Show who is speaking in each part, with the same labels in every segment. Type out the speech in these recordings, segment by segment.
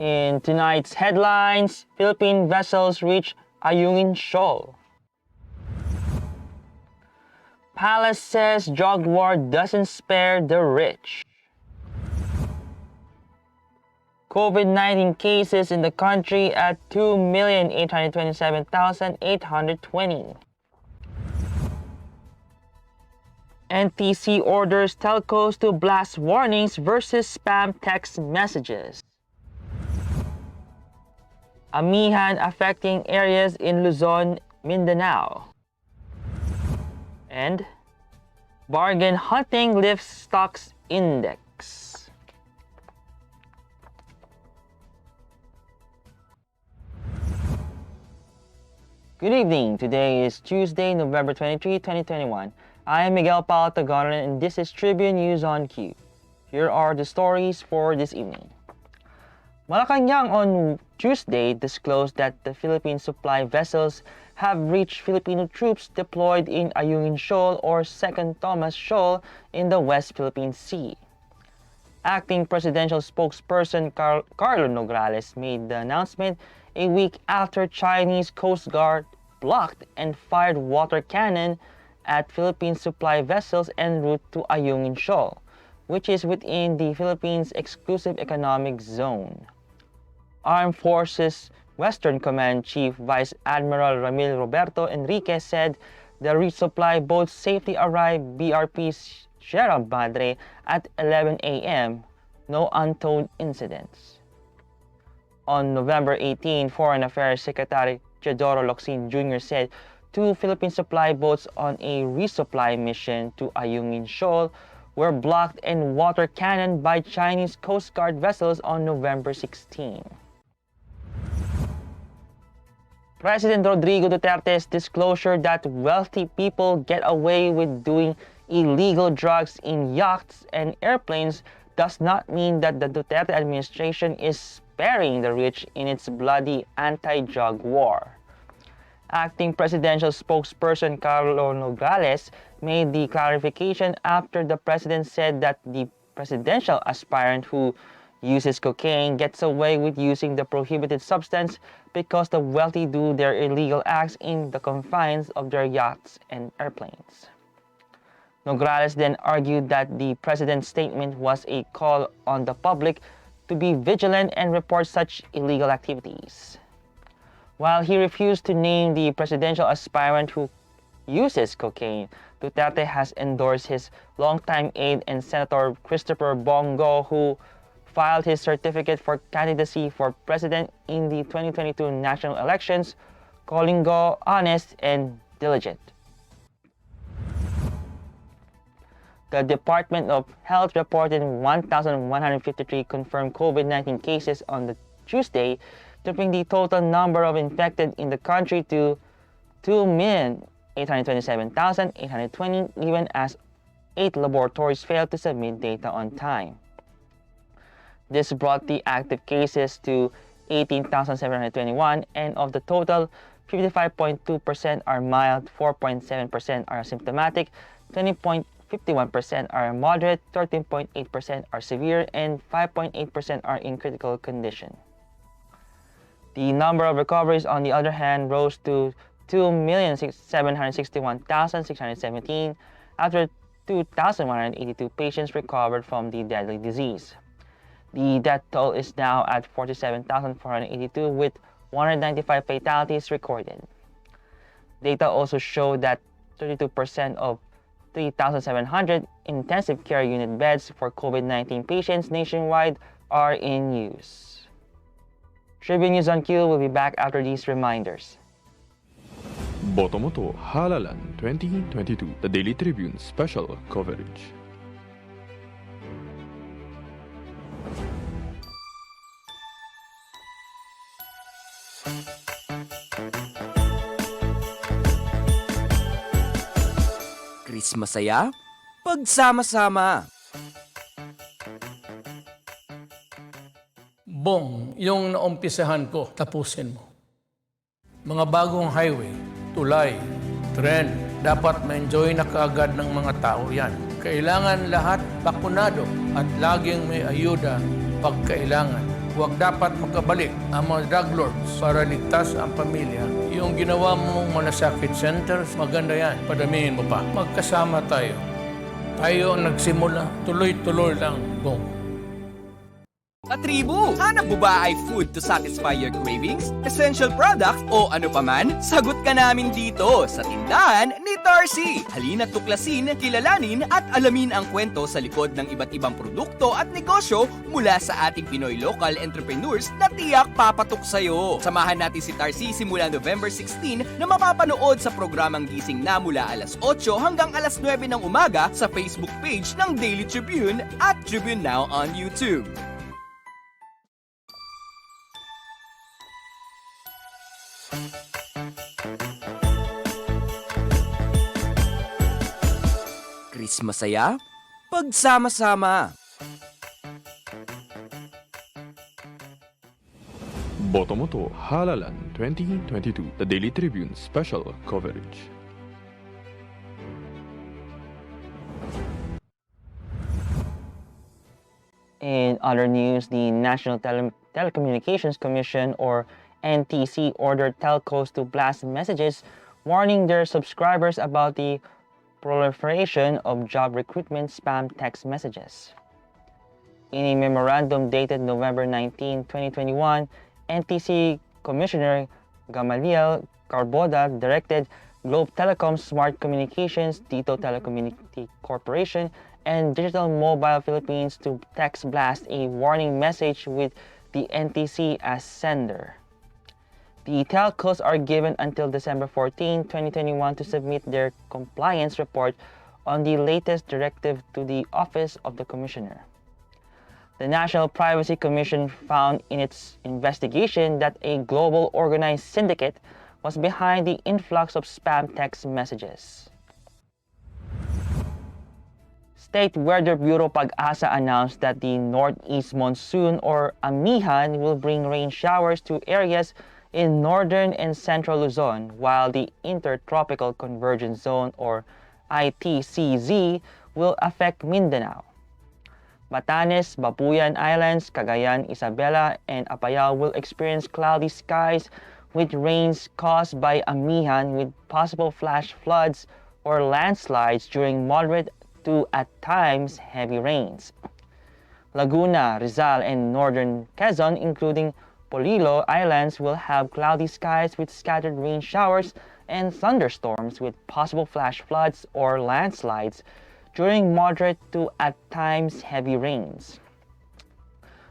Speaker 1: In tonight's headlines, Philippine vessels reach Ayungin Shoal. Palace says drug war doesn't spare the rich. COVID-19 cases in the country at 2,827,820. NTC orders telcos to blast warnings versus spam text messages. Amihan affecting areas in Luzon, Mindanao. And bargain hunting lifts stocks index. Good evening. Today is Tuesday, November 23, 2021. I am Miguel Palatagonan and this is Tribune News on Q. Here are the stories for this evening. Malacanang on Tuesday disclosed that the Philippine supply vessels have reached Filipino troops deployed in Ayungin Shoal or 2nd Thomas Shoal in the West Philippine Sea. Acting presidential spokesperson Carlo Nograles made the announcement a week after Chinese Coast Guard blocked and fired water cannon at Philippine supply vessels en route to Ayungin Shoal, which is within the Philippines' exclusive economic zone. Armed Forces Western Command Chief Vice Admiral Ramil Roberto Enriquez said the resupply boats safely arrived BRP Sierra Madre at 11 a.m. No untowed incidents. On November 18, Foreign Affairs Secretary Teodoro Locsin Jr. said two Philippine supply boats on a resupply mission to Ayungin Shoal were blocked and water cannoned by Chinese Coast Guard vessels on November 16. President Rodrigo Duterte's disclosure that wealthy people get away with doing illegal drugs in yachts and airplanes does not mean that the Duterte administration is sparing the rich in its bloody anti-drug war. Acting presidential spokesperson Carlo Nograles made the clarification after the president said that the presidential aspirant who uses cocaine gets away with using the prohibited substance because the wealthy do their illegal acts in the confines of their yachts and airplanes. Nograles then argued that the president's statement was a call on the public to be vigilant and report such illegal activities. While he refused to name the presidential aspirant who uses cocaine, Duterte has endorsed his longtime aide and Senator Christopher Bongo, who filed his certificate for candidacy for president in the 2022 national elections, calling Go honest and diligent. The Department of Health reported 1,153 confirmed COVID-19 cases on the Tuesday, to bring the total number of infected in the country to 2,827,820, even as 8 laboratories failed to submit data on time. This brought the active cases to 18,721, and of the total, 55.2% are mild, 4.7% are asymptomatic, 20.51% are moderate, 13.8% are severe, and 5.8% are in critical condition. The number of recoveries, on the other hand, rose to 2,761,617 after 2,182 patients recovered from the deadly disease. The death toll is now at 47,482 with 195 fatalities recorded. Data also show that 32% of 3,700 intensive care unit beds for COVID-19 patients nationwide are in use. Tribune News on Q will be back after these reminders.
Speaker 2: Botomoto Halalan 2022, the Daily Tribune special coverage.
Speaker 3: Chris masaya, pagsama-sama.
Speaker 4: Bong, yung naumpisahan ko, tapusin mo. Mga bagong highway, tulay, tren, dapat ma-enjoy na kaagad ng mga tao yan. Kailangan lahat bakunado at laging may ayuda pag kailangan. Huwag dapat makabalik ang mga drug lords para ligtas ang pamilya. Yung ginawa mong malasakit centers, maganda yan. Padamihin mo pa. Magkasama tayo. Tayo ang nagsimula. Tuloy-tuloy lang. Go.
Speaker 3: Katribo, hanap mo ba ay food to satisfy your cravings, essential product o ano paman? Sagot ka namin dito sa tindahan ni Tarsi. Halina't tuklasin, kilalanin at alamin ang kwento sa likod ng iba't ibang produkto at negosyo mula sa ating Pinoy local entrepreneurs na tiyak papatok sa'yo. Samahan natin si Tarsi simula November 16 na mapapanood sa programang gising na mula alas 8 hanggang alas 9 ng umaga sa Facebook page ng Daily Tribune at Tribune Now on YouTube. Chris masaya, pagsama-sama.
Speaker 2: Boto mo to, Halalan 2022, the Daily Tribune special coverage.
Speaker 1: In other news, the National Telecommunications Commission, or NTC, ordered telcos to blast messages warning their subscribers about the proliferation of job recruitment spam text messages. In a memorandum dated November 19, 2021, NTC Commissioner Gamaliel Carboda directed Globe Telecom Smart Communications, Tito Telecommunications Corporation, and Digital Mobile Philippines to text blast a warning message with the NTC as sender. The telcos are given until December 14, 2021 to submit their compliance report on the latest directive to the Office of the Commissioner. The National Privacy Commission found in its investigation that a global organized syndicate was behind the influx of spam text messages. State Weather Bureau Pag-asa announced that the northeast monsoon, or Amihan, will bring rain showers to areas in northern and central Luzon, while the Intertropical Convergence Zone, or ITCZ, will affect Mindanao. Batanes, Babuyan Islands, Cagayan, Isabela, and Apayao will experience cloudy skies with rains caused by Amihan, with possible flash floods or landslides during moderate to at times heavy rains. Laguna, Rizal, and northern Quezon, including Polillo Islands, will have cloudy skies with scattered rain showers and thunderstorms with possible flash floods or landslides during moderate to at times heavy rains.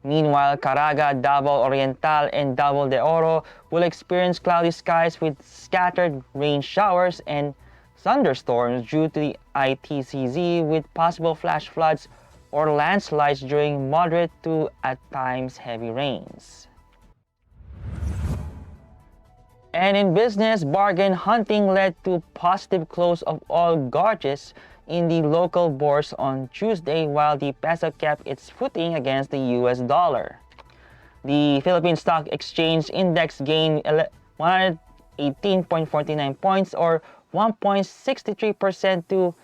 Speaker 1: Meanwhile, Caraga, Davao Oriental, and Davao de Oro will experience cloudy skies with scattered rain showers and thunderstorms due to the ITCZ, with possible flash floods or landslides during moderate to at times heavy rains. And in business, bargain hunting led to positive close of all gauges in the local bourse on Tuesday, while the peso kept its footing against the US dollar. The Philippine Stock Exchange Index gained 118.49 points, or 1.63% to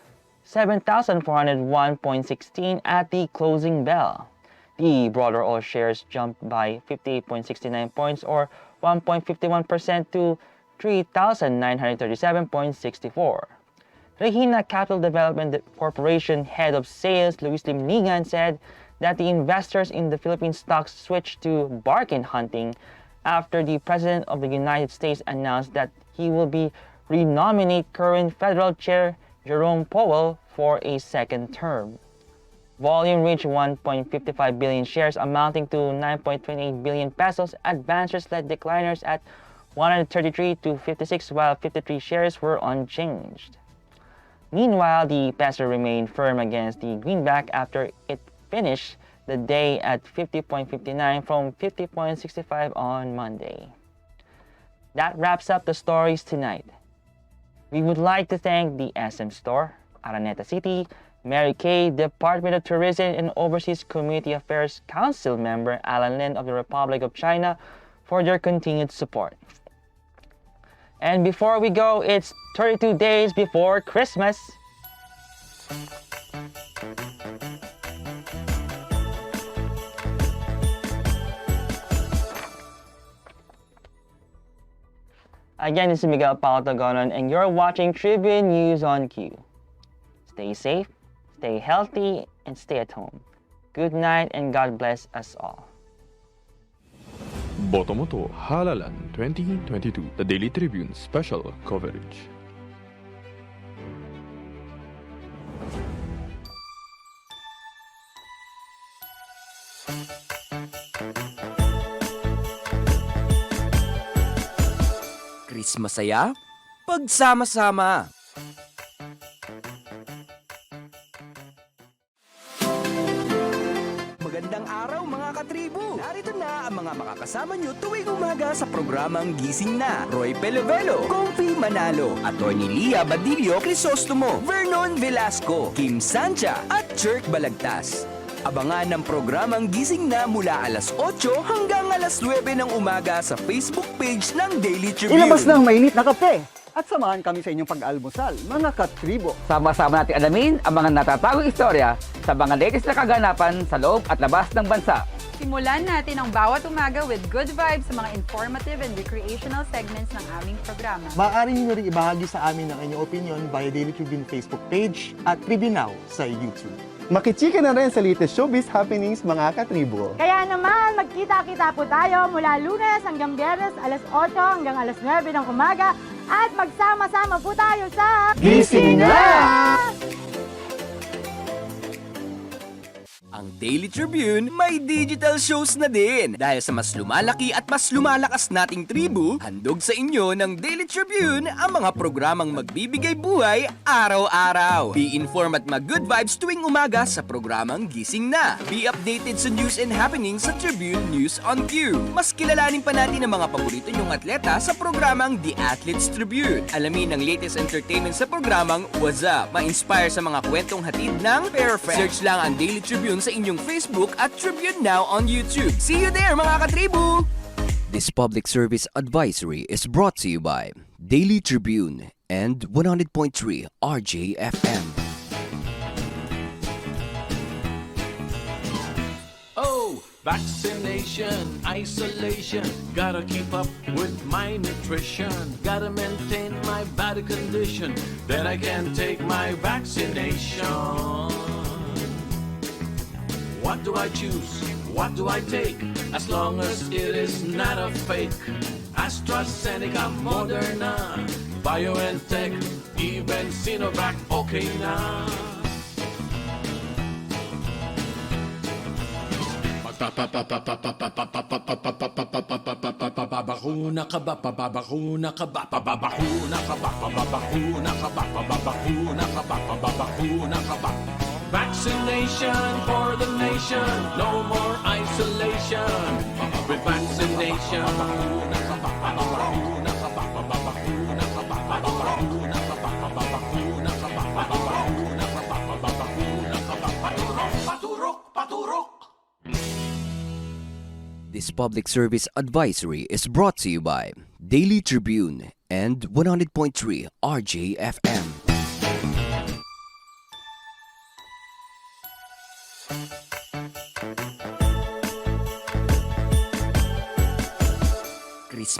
Speaker 1: 7,401.16 at the closing bell. The broader all shares jumped by 58.69 points, or 1.51% to 3,937.64. Regina Capital Development Corporation Head of Sales Luis Limningan said that the investors in the Philippine stocks switched to bargain hunting after the President of the United States announced that he will be renominate current Federal Chair Jerome Powell for a second term. Volume reached 1.55 billion shares, amounting to 9.28 billion pesos. Advancers led decliners at 133 to 56, while 53 shares were unchanged. Meanwhile, the peso remained firm against the greenback after it finished the day at 50.59 from 50.65 on Monday. That wraps up the stories tonight. We would like to thank the SM Store, Araneta City, Mary Kay, Department of Tourism and Overseas Community Affairs Council member Alan Lin of the Republic of China for their continued support. And before we go, it's 32 days before Christmas. Again, this is Miguel Paltagonon, and you're watching Tribune News on Q. Stay safe, stay healthy, and stay at home. Good night, and God bless us all.
Speaker 2: Botomoto Halalan 2022, the Daily Tribune special coverage.
Speaker 3: Masaya, pagsama-sama. Magandang araw mga katribo! Narito na ang mga makakasama nyo tuwing umaga sa programang Gising Na. Roy Pelevelo, Comfy Manalo, Atty. Lia Badillo Crisostomo, Vernon Velasco, Kim Sancha at Jerk Balagtas. Abangan ng programang Gising Na mula alas 8 hanggang alas 9 ng umaga sa Facebook page ng Daily Tribune.
Speaker 5: Ilabas na ang mainit na kape at samahan kami sa inyong pag-almusal, mga katribo.
Speaker 6: Sama-sama natin alamin ang mga natatagong istorya sa mga latest na kaganapan sa loob at labas ng bansa.
Speaker 7: Simulan natin ang bawat umaga with good vibes sa mga informative and recreational segments ng aming programa.
Speaker 8: Maaari niyo rin ibahagi sa amin ang inyong opinion via Daily Tribune Facebook page at Tribune Now sa YouTube.
Speaker 9: Makichika na rin sa latest showbiz happenings, mga katribo.
Speaker 10: Kaya naman, magkita-kita po tayo mula Lunes hanggang Biyernes, alas 8 hanggang alas 9 ng umaga at magsama-sama po tayo sa
Speaker 9: Gising Na!
Speaker 3: Ang Daily Tribune may digital shows na din. Dahil sa mas lumalaki at mas lumalakas nating tribu, handog sa inyo ng Daily Tribune ang mga programang magbibigay buhay araw-araw. Be informed at mag-good vibes tuwing umaga sa programang Gising Na. Be updated sa news and happenings sa Tribune News on Q. Mas kilalanin pa natin ang mga paborito nyong atleta sa programang The Athletes Tribune. Alamin ang latest entertainment sa programang What's Up. Ma-inspire sa mga kwentong hatid ng Perfect. Search lang ang Daily Tribune sa inyong Facebook at Tribune Now on YouTube. See you there, mga katribu! This public service advisory is brought to you by Daily Tribune and 100.3 RJFM.
Speaker 4: Oh, vaccination, isolation. Gotta keep up with my nutrition. Gotta maintain my body condition. Then I can take my vaccination. What do I choose? What do I take? As long as it is not a fake. AstraZeneca, Moderna, BioNTech, even Sinovac, okay na. Pababakuna ka ba? Pababakuna ka ba? Pababakuna ka ba? Pababakuna ka ba? Pababakuna ka ba? Pababakuna ka ba? Vaccination for the nation, no more isolation. With vaccination.
Speaker 3: This public service advisory is brought to you by Daily Tribune and 100.3 RJFM.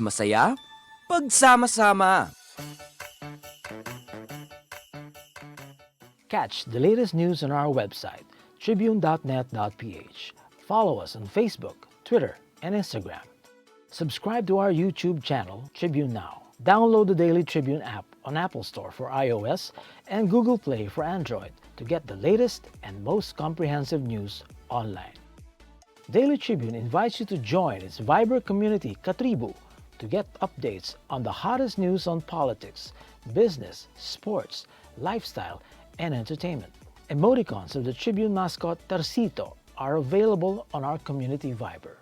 Speaker 3: Masaya, pagsama-sama.
Speaker 11: Catch the latest news on our website, tribune.net.ph. Follow us on Facebook, Twitter, and Instagram. Subscribe to our YouTube channel, Tribune Now. Download the Daily Tribune app on Apple Store for iOS and Google Play for Android to get the latest and most comprehensive news online. Daily Tribune invites you to join its Viber community, Katribu, to get updates on the hottest news on politics, business, sports, lifestyle, and entertainment. Emoticons of the Tribune mascot Tarsito are available on our community Viber.